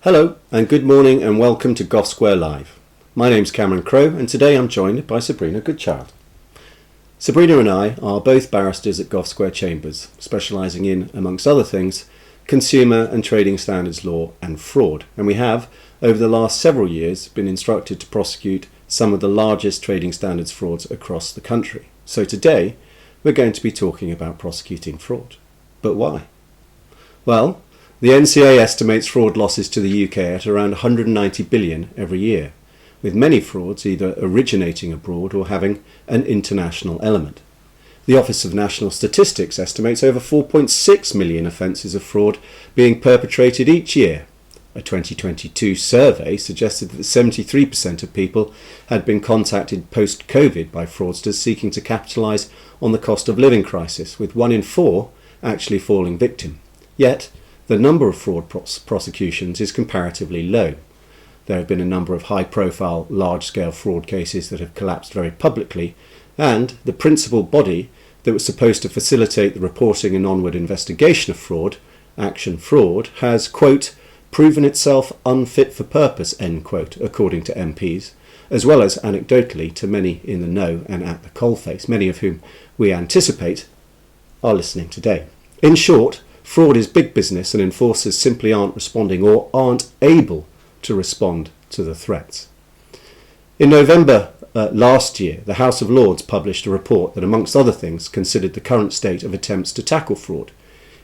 Hello and good morning and welcome to Gough Square Live. My name's Cameron Crowe and today I'm joined by Sabrina Goodchild. Sabrina and I are both barristers at Gough Square Chambers, specialising in, amongst other things, consumer and trading standards law and fraud, and we have, over the last several years, been instructed to prosecute some of the largest trading standards frauds across the country. So today we're going to be talking about prosecuting fraud. But why? Well, the NCA estimates fraud losses to the UK at around 190 billion every year, with many frauds either originating abroad or having an international element. The Office of National Statistics estimates over 4.6 million offences of fraud being perpetrated each year. A 2022 survey suggested that 73% of people had been contacted post-COVID by fraudsters seeking to capitalise on the cost of living crisis, with 1 in 4 actually falling victim. Yet, the number of fraud prosecutions is comparatively low. There have been a number of high-profile, large-scale fraud cases that have collapsed very publicly, and the principal body that was supposed to facilitate the reporting and onward investigation of fraud, Action Fraud, has, quote, proven itself unfit for purpose, end quote, according to MPs, as well as anecdotally to many in the know and at the coalface, many of whom we anticipate are listening today. In short, fraud is big business and enforcers simply aren't responding or aren't able to respond to the threats. In November last year, the House of Lords published a report that, amongst other things, considered the current state of attempts to tackle fraud.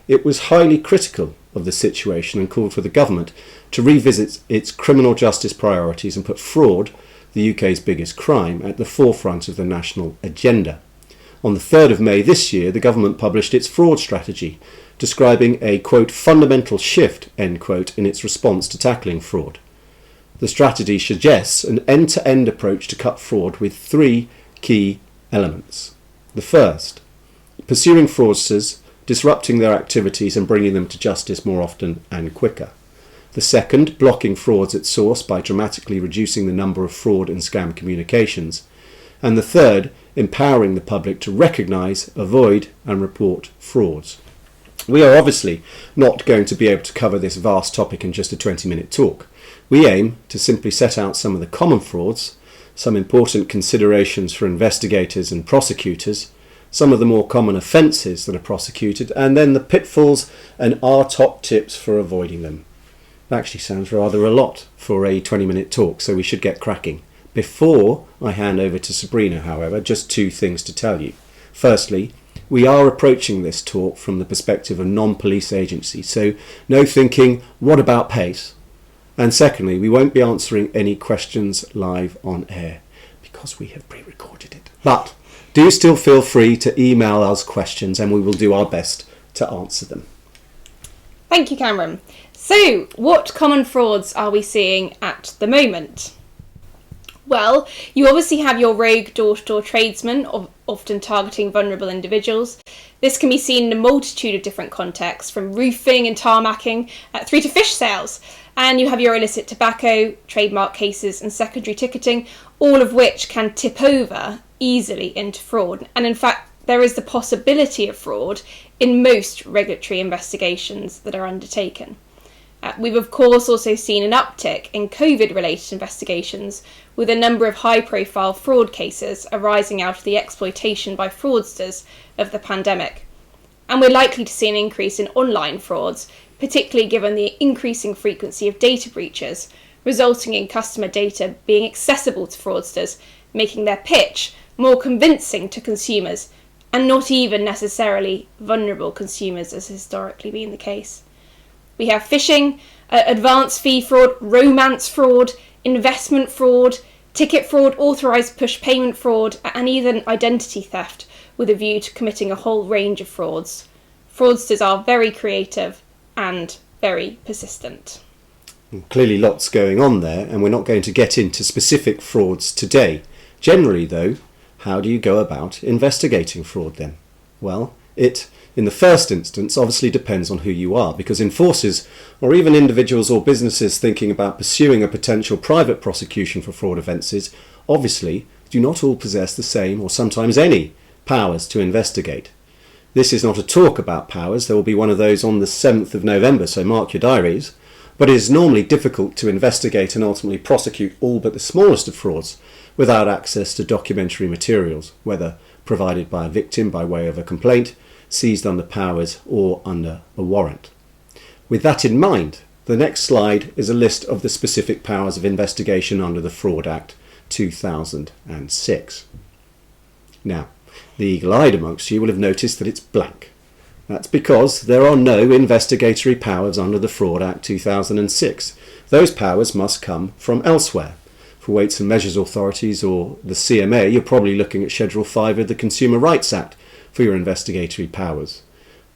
It was highly critical of the situation and called for the government to revisit its criminal justice priorities and put fraud, the UK's biggest crime, at the forefront of the national agenda. On the 3rd of May this year, the government published its fraud strategy, describing a, quote, fundamental shift, end quote, in its response to tackling fraud. The strategy suggests an end-to-end approach to cut fraud with 3 key elements. The first, pursuing fraudsters, disrupting their activities and bringing them to justice more often and quicker. The second, blocking frauds at source by dramatically reducing the number of fraud and scam communications. And the third, empowering the public to recognise, avoid and report frauds. We are obviously not going to be able to cover this vast topic in just a 20-minute talk. We aim to simply set out some of the common frauds, some important considerations for investigators and prosecutors, some of the more common offences that are prosecuted, and then the pitfalls and our top tips for avoiding them. That actually sounds rather a lot for a 20-minute talk, so we should get cracking. Before I hand over to Sabrina, however, just 2 things to tell you. Firstly, we are approaching this talk from the perspective of non-police agencies, so no thinking, what about pace? And secondly, we won't be answering any questions live on air because we have pre-recorded it. But do still feel free to email us questions and we will do our best to answer them. Thank you, Cameron. So, what common frauds are we seeing at the moment? Well, you obviously have your rogue door-to-door tradesmen, often targeting vulnerable individuals. This can be seen in a multitude of different contexts, from roofing and tarmacking through to fish sales. And you have your illicit tobacco, trademark cases and secondary ticketing, all of which can tip over easily into fraud. And in fact, there is the possibility of fraud in most regulatory investigations that are undertaken. We've of course also seen an uptick in COVID-related investigations, with a number of high-profile fraud cases arising out of the exploitation by fraudsters of the pandemic. And we're likely to see an increase in online frauds, particularly given the increasing frequency of data breaches, resulting in customer data being accessible to fraudsters, making their pitch more convincing to consumers, and not even necessarily vulnerable consumers as historically been the case. We have phishing, advance fee fraud, romance fraud, investment fraud, ticket fraud, authorised push payment fraud, and even identity theft, with a view to committing a whole range of frauds. Fraudsters are very creative and very persistent. Clearly lots going on there, and we're not going to get into specific frauds today. Generally though, how do you go about investigating fraud then? Well, it, in the first instance, obviously depends on who you are, because enforcers, or even individuals or businesses thinking about pursuing a potential private prosecution for fraud offences, obviously do not all possess the same, or sometimes any, powers to investigate. This is not a talk about powers. There will be one of those on the 7th of November, so mark your diaries. but it is normally difficult to investigate and ultimately prosecute all but the smallest of frauds without access to documentary materials, whether provided by a victim by way of a complaint, seized under powers or under a warrant. With that in mind, the next slide is a list of the specific powers of investigation under the Fraud Act 2006. Now, the eagle-eyed amongst you will have noticed that it's blank. That's because there are no investigatory powers under the Fraud Act 2006. Those powers must come from elsewhere. For Weights and Measures Authorities or the CMA, you're probably looking at Schedule 5 of the Consumer Rights Act for your investigatory powers.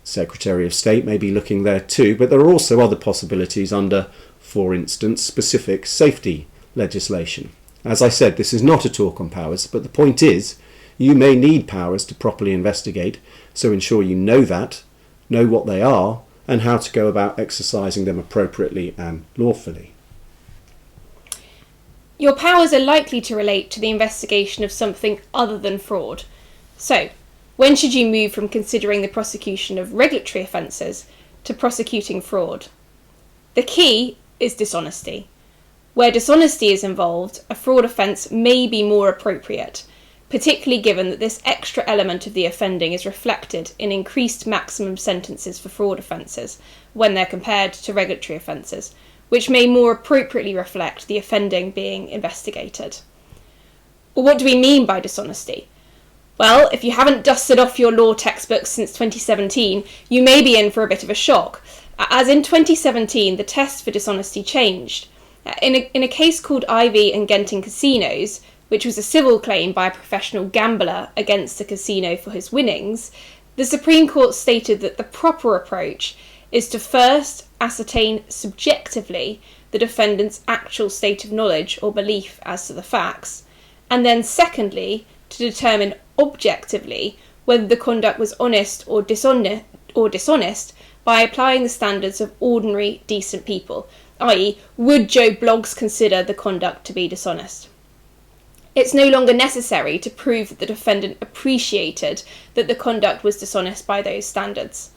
Secretary of State may be looking there too, but there are also other possibilities under, for instance, specific safety legislation. As I said, this is not a talk on powers, but the point is, you may need powers to properly investigate, so ensure you know that, know what they are, and how to go about exercising them appropriately and lawfully. Your powers are likely to relate to the investigation of something other than fraud. So, when should you move from considering the prosecution of regulatory offences to prosecuting fraud? The key is dishonesty. Where dishonesty is involved, a fraud offence may be more appropriate, particularly given that this extra element of the offending is reflected in increased maximum sentences for fraud offences when they're compared to regulatory offences, which may more appropriately reflect the offending being investigated. Well, what do we mean by dishonesty? Well, if you haven't dusted off your law textbooks since 2017, you may be in for a bit of a shock, as in 2017 the test for dishonesty changed. In a case called Ivy and Genting Casinos, which was a civil claim by a professional gambler against a casino for his winnings, the Supreme Court stated that the proper approach is to first ascertain subjectively the defendant's actual state of knowledge or belief as to the facts, and then secondly, to determine objectively whether the conduct was honest or dishonest by applying the standards of ordinary, decent people, i.e., would Joe Bloggs consider the conduct to be dishonest? It's no longer necessary to prove that the defendant appreciated that the conduct was dishonest by those standards.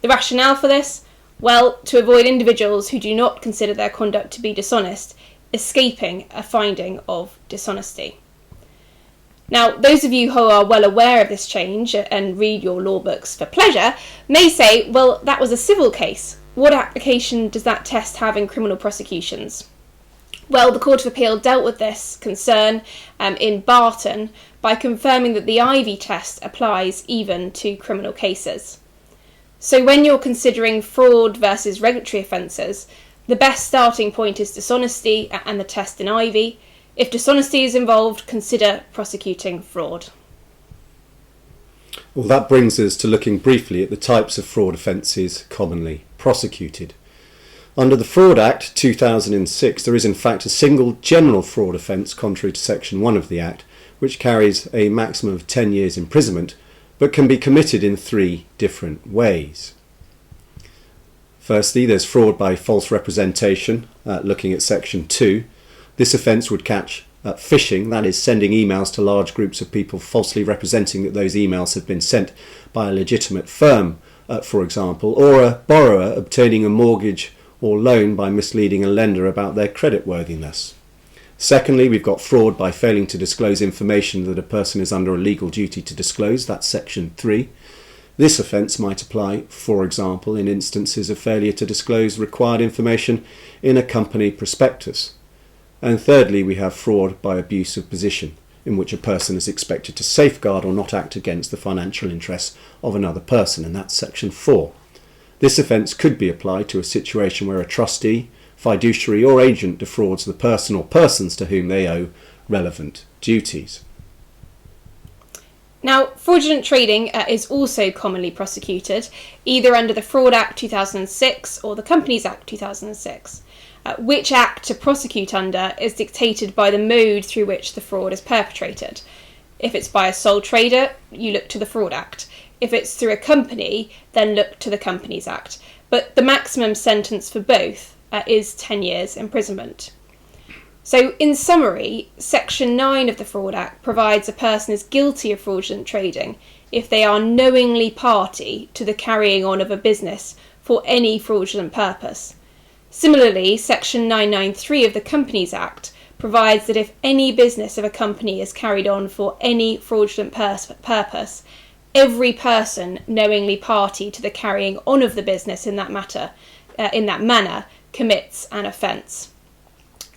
The rationale for this? Well, to avoid individuals who do not consider their conduct to be dishonest escaping a finding of dishonesty. Now, those of you who are well aware of this change and read your law books for pleasure may say, well, that was a civil case. What application does that test have in criminal prosecutions? Well, the Court of Appeal dealt with this concern in Barton by confirming that the Ivy test applies even to criminal cases. So when you're considering fraud versus regulatory offences, the best starting point is dishonesty and the test in Ivy. If dishonesty is involved, consider prosecuting fraud. Well, that brings us to looking briefly at the types of fraud offences commonly prosecuted. Under the Fraud Act 2006, there is in fact a single general fraud offence contrary to Section 1 of the Act, which carries a maximum of 10 years imprisonment, but can be committed in 3 different ways. Firstly, there's fraud by false representation, looking at Section 2. This offence would catch phishing, that is sending emails to large groups of people falsely representing that those emails have been sent by a legitimate firm, for example, or a borrower obtaining a mortgage or loan by misleading a lender about their creditworthiness. Secondly, we've got fraud by failing to disclose information that a person is under a legal duty to disclose, that's Section 3. This offence might apply, for example, in instances of failure to disclose required information in a company prospectus. And thirdly, we have fraud by abuse of position, in which a person is expected to safeguard or not act against the financial interests of another person, and that's Section 4. This offence could be applied to a situation where a trustee, fiduciary or agent defrauds the person or persons to whom they owe relevant duties. Now, fraudulent trading is also commonly prosecuted, either under the Fraud Act 2006 or the Companies Act 2006. Which act to prosecute under is dictated by the mode through which the fraud is perpetrated. If it's by a sole trader, you look to the Fraud Act. If it's through a company, then look to the Companies Act. But the maximum sentence for both is 10 years imprisonment. So, in summary, Section 9 of the Fraud Act provides a person is guilty of fraudulent trading if they are knowingly party to the carrying on of a business for any fraudulent purpose. Similarly, Section 993 of the Companies Act provides that if any business of a company is carried on for any fraudulent purpose, every person knowingly party to the carrying on of the business in that manner commits an offence.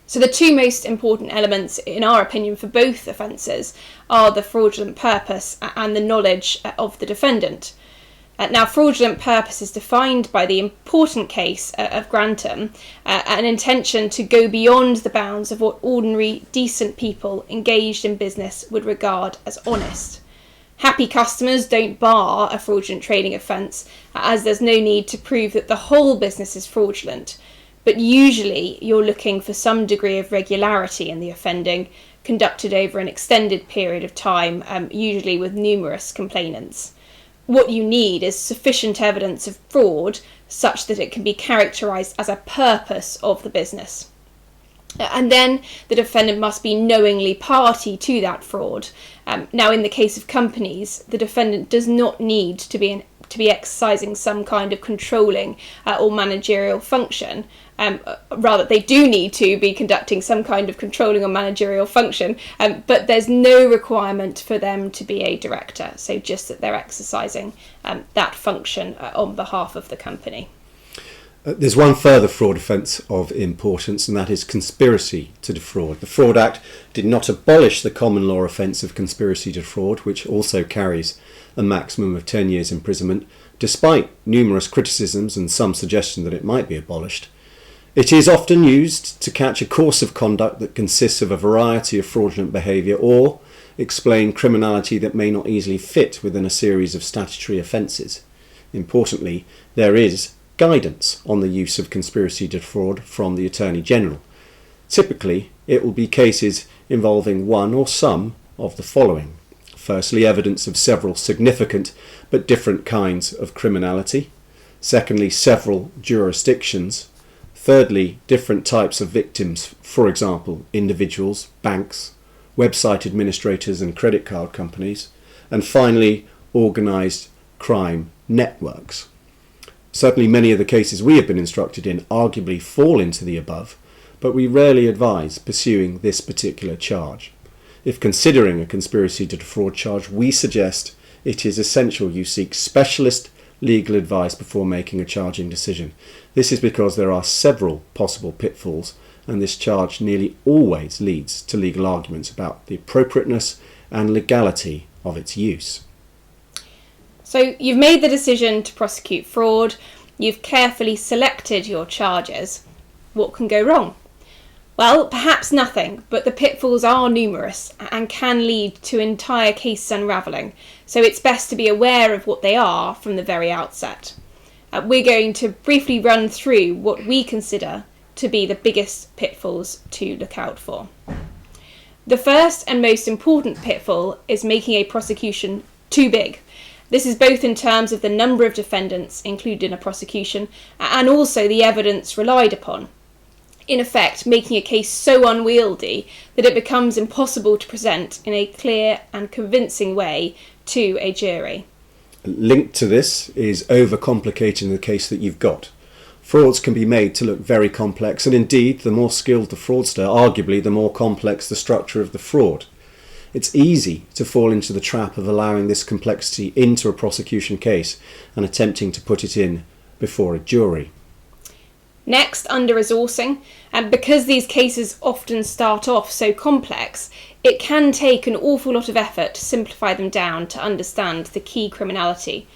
So the two most important elements, in our opinion, for both offences are the fraudulent purpose and the knowledge of the defendant. Now, fraudulent purpose is defined by the important case of Grantham, an intention to go beyond the bounds of what ordinary, decent people engaged in business would regard as honest. Happy customers don't bar a fraudulent trading offence, as there's no need to prove that the whole business is fraudulent. But usually you're looking for some degree of regularity in the offending, conducted over an extended period of time, usually with numerous complainants. What you need is sufficient evidence of fraud such that it can be characterised as a purpose of the business. And then the defendant must be knowingly party to that fraud. Now, in the case of companies, the defendant does not need to be exercising some kind of controlling or managerial function. Rather, they do need to be conducting some kind of controlling or managerial function, but there's no requirement for them to be a director, so just that they're exercising that function on behalf of the company. There's one further fraud offence of importance, and that is conspiracy to defraud. The Fraud Act did not abolish the common law offence of conspiracy to defraud, which also carries a maximum of 10 years imprisonment, despite numerous criticisms and some suggestion that it might be abolished. It is often used to catch a course of conduct that consists of a variety of fraudulent behaviour or explain criminality that may not easily fit within a series of statutory offences. Importantly, there is guidance on the use of conspiracy to defraud from the Attorney General. Typically, it will be cases involving one or some of the following. Firstly, evidence of several significant but different kinds of criminality. Secondly, several jurisdictions. Thirdly, different types of victims, for example, individuals, banks, website administrators and credit card companies. And finally, organised crime networks. Certainly many of the cases we have been instructed in arguably fall into the above, but we rarely advise pursuing this particular charge. If considering a conspiracy to defraud charge, we suggest it is essential you seek specialist legal advice before making a charging decision. This is because there are several possible pitfalls, and this charge nearly always leads to legal arguments about the appropriateness and legality of its use. So you've made the decision to prosecute fraud, you've carefully selected your charges. What can go wrong? Well, perhaps nothing, but the pitfalls are numerous and can lead to entire cases unravelling, so it's best to be aware of what they are from the very outset. We're going to briefly run through what we consider to be the biggest pitfalls to look out for. The first and most important pitfall is making a prosecution too big. This is both in terms of the number of defendants included in a prosecution and also the evidence relied upon. In effect, making a case so unwieldy that it becomes impossible to present in a clear and convincing way to a jury. Linked to this is overcomplicating the case that you've got. Frauds can be made to look very complex, and indeed, the more skilled the fraudster, arguably the more complex the structure of the fraud. It's easy to fall into the trap of allowing this complexity into a prosecution case and attempting to put it in before a jury. Next, under-resourcing, and because these cases often start off so complex, it can take an awful lot of effort to simplify them down to understand the key criminality.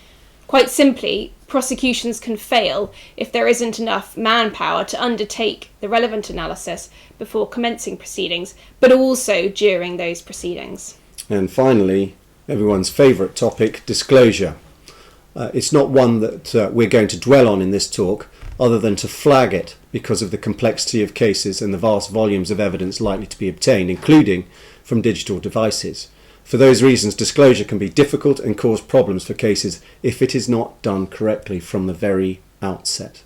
Quite simply, prosecutions can fail if there isn't enough manpower to undertake the relevant analysis before commencing proceedings, but also during those proceedings. And finally, everyone's favourite topic, disclosure. It's not one that we're going to dwell on in this talk, other than to flag it because of the complexity of cases and the vast volumes of evidence likely to be obtained, including from digital devices. For those reasons, disclosure can be difficult and cause problems for cases if it is not done correctly from the very outset.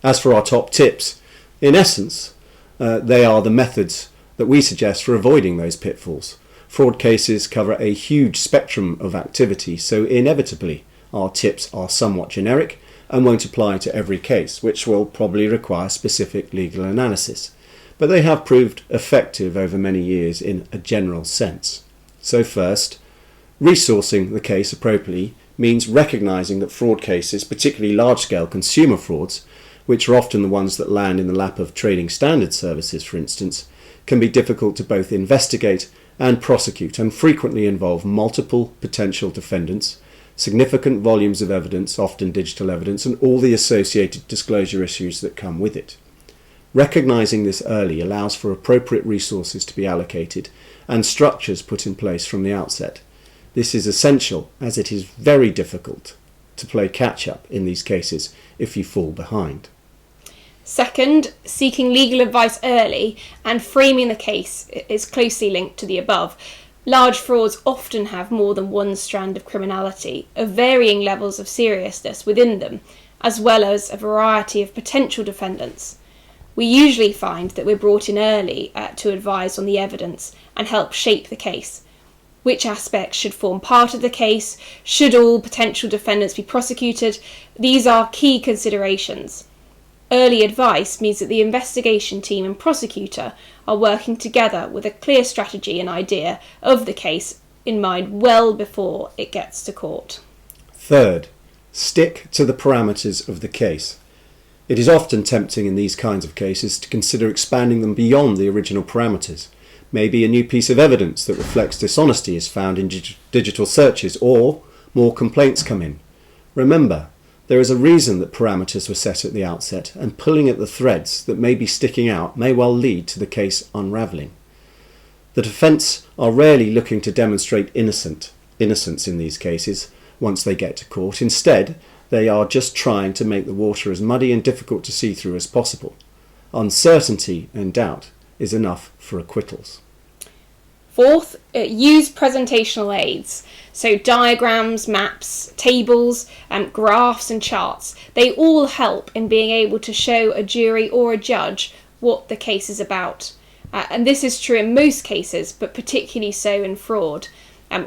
As for our top tips, in essence, they are the methods that we suggest for avoiding those pitfalls. Fraud cases cover a huge spectrum of activity, so inevitably our tips are somewhat generic and won't apply to every case, which will probably require specific legal analysis. But they have proved effective over many years in a general sense. So first, resourcing the case appropriately means recognising that fraud cases, particularly large-scale consumer frauds, which are often the ones that land in the lap of trading standard services, for instance, can be difficult to both investigate and prosecute and frequently involve multiple potential defendants, significant volumes of evidence, often digital evidence, and all the associated disclosure issues that come with it. Recognising this early allows for appropriate resources to be allocated and structures put in place from the outset. This is essential as it is very difficult to play catch-up in these cases if you fall behind. Second, seeking legal advice early and framing the case is closely linked to the above. Large frauds often have more than one strand of criminality, of varying levels of seriousness within them, as well as a variety of potential defendants. We usually find that we're brought in early to advise on the evidence and help shape the case. Which aspects should form part of the case? Should all potential defendants be prosecuted? These are key considerations. Early advice means that the investigation team and prosecutor are working together with a clear strategy and idea of the case in mind well before it gets to court. Third, stick to the parameters of the case. It is often tempting in these kinds of cases to consider expanding them beyond the original parameters. Maybe a new piece of evidence that reflects dishonesty is found in digital searches, or more complaints come in. Remember, there is a reason that parameters were set at the outset, and pulling at the threads that may be sticking out may well lead to the case unravelling. The defence are rarely looking to demonstrate innocence in these cases once they get to court. Instead, they are just trying to make the water as muddy and difficult to see through as possible. Uncertainty and doubt is enough for acquittals. Fourth, use presentational aids. So diagrams, maps, tables, graphs and charts. They all help in being able to show a jury or a judge what the case is about. And this is true in most cases, but particularly so in fraud.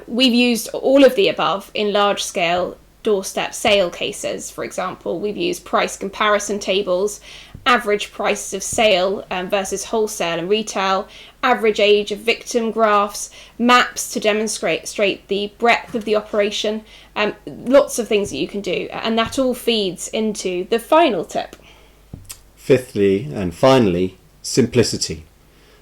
We've used all of the above in large-scale doorstep sale cases. For example, we've used price comparison tables, average prices of sale versus wholesale and retail, average age of victim graphs, maps to demonstrate the breadth of the operation, lots of things that you can do, and that all feeds into the final tip. Fifthly and finally, simplicity.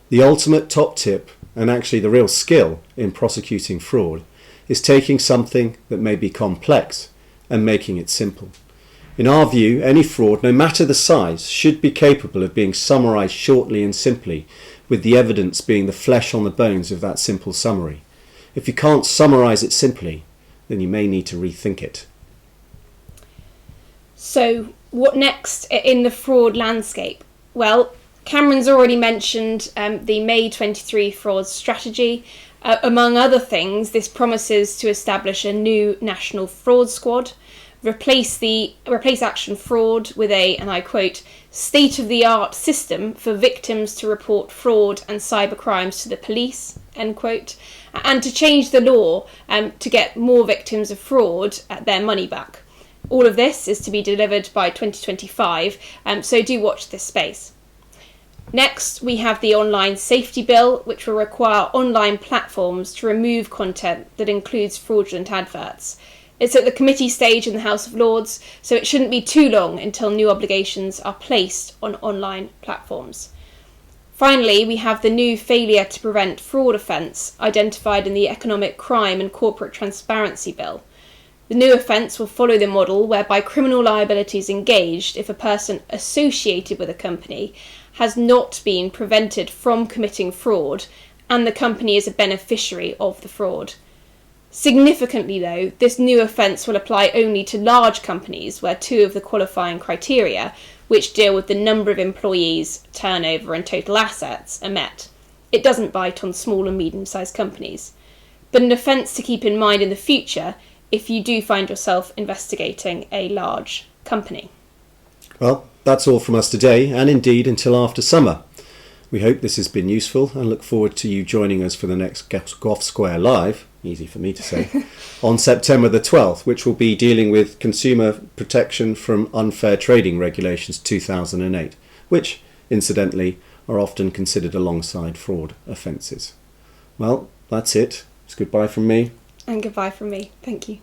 The ultimate top tip, and actually the real skill in prosecuting fraud, is taking something that may be complex and making it simple. In our view, any fraud, no matter the size, should be capable of being summarised shortly and simply, with the evidence being the flesh on the bones of that simple summary. If you can't summarise it simply, then you may need to rethink it. So, what next in the fraud landscape? Well, Cameron's already mentioned the May 23 fraud strategy. Among other things, this promises to establish a new national fraud squad, replace action fraud with a, and I quote, state-of-the-art system for victims to report fraud and cybercrimes to the police, end quote, and to change the law to get more victims of fraud their money back. All of this is to be delivered by 2025, so do watch this space. Next, we have the Online Safety Bill, which will require online platforms to remove content that includes fraudulent adverts. It's at the committee stage in the House of Lords, so it shouldn't be too long until new obligations are placed on online platforms. Finally, we have the new Failure to Prevent Fraud offence identified in the Economic Crime and Corporate Transparency Bill. The new offence will follow the model whereby criminal liability is engaged if a person associated with a company has not been prevented from committing fraud and the company is a beneficiary of the fraud. Significantly though, this new offence will apply only to large companies where two of the qualifying criteria, which deal with the number of employees, turnover and total assets, are met. It doesn't bite on small and medium-sized companies. But an offence to keep in mind in the future if you do find yourself investigating a large company. Well, that's all from us today, and indeed until after summer. We hope this has been useful and look forward to you joining us for the next Gough Square Live, easy for me to say, on September the 12th, which will be dealing with Consumer Protection from Unfair Trading Regulations 2008, which, incidentally, are often considered alongside fraud offences. Well, that's it. It's goodbye from me. And goodbye from me. Thank you.